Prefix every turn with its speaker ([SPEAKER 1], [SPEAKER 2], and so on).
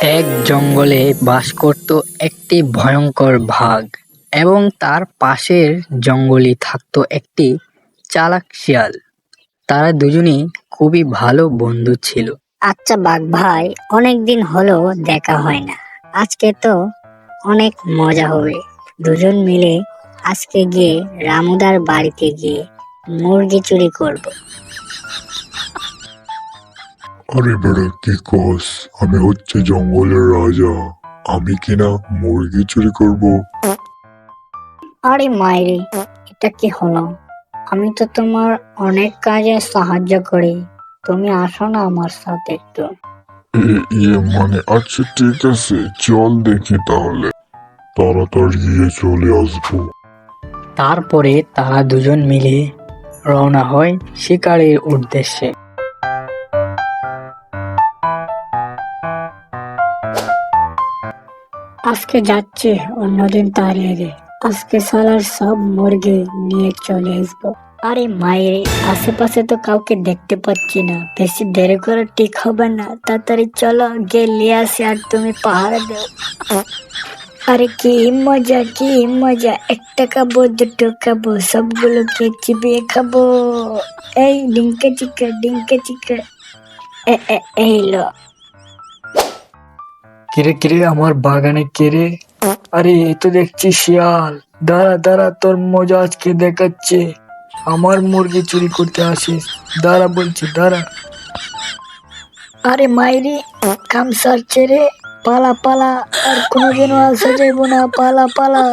[SPEAKER 1] এক জঙ্গলে বাস করত একটি ভয়ঙ্কর বাঘ এবং তার পাশের জঙ্গলে থাকতো একটি চালাক শিয়াল। তারা দুজনেই খুবই ভালো বন্ধু ছিল।
[SPEAKER 2] আচ্ছা বাঘ ভাই, অনেকদিন হলো দেখা হয় না। আজকে তো অনেক মজা হবে। দুজন মিলে আজকে গিয়ে রামুদার বাড়িতে গিয়ে মুরগি চুরি করব।
[SPEAKER 3] আরে বেড়া কি কস? আমি হচ্ছে জঙ্গলের রাজা, আমি কিনা মুরগি চুরি করব?
[SPEAKER 2] আরে মাইরি, এটা কি হলো? আমি তো তোমার অনেক কাজে সাহায্য করি, তুমি আসো না আমার সাথে একটু।
[SPEAKER 3] মানে আচ্ছা ঠিক আছে, চল দেখি তাহলে, তাড়াতাড়ি গিয়ে চলে আসবো।
[SPEAKER 1] তারপরে তারা দুজন মিলে রওনা হয় শিকারের উদ্দেশ্যে।
[SPEAKER 2] আজকে যাচ্ছি, অন্যদিন তাড়িয়ে দে। আজকে সালার সব মুরগি নিয়ে চলে আসবো। আরে মায়েরে, আশেপাশে তো কাউকে দেখতে পাচ্ছি না, বেশি দেরি করে ঠিক হবে না। তাড়াতাড়ি চলো গিয়ে নিয়ে আসি আর তুমি পাহাড়ে দেও। আরে কি মজা, কি মজা! একটা খাবো, দুটো খাবো, সবগুলোকে চিবিয়ে খাবো। এই ডিঙ্কে চিকে, ডিঙ্কে চিকে। এই লো।
[SPEAKER 1] কিরে কিরে, আমার বাগানে কিরে? আরে এই তো দেখছি শিয়াল। দাঁড়া দাঁড়া, তোর মজা আজকে দেখাচ্ছে। আমার মুরগি চুরি করতে আসিস? দাঁড়া বলছি, দাঁড়া।
[SPEAKER 2] আরে মাইরি, কাম সারছে রে। পালা পালা, আর কোনোদিনও আসা যাইব না, পালা পালা।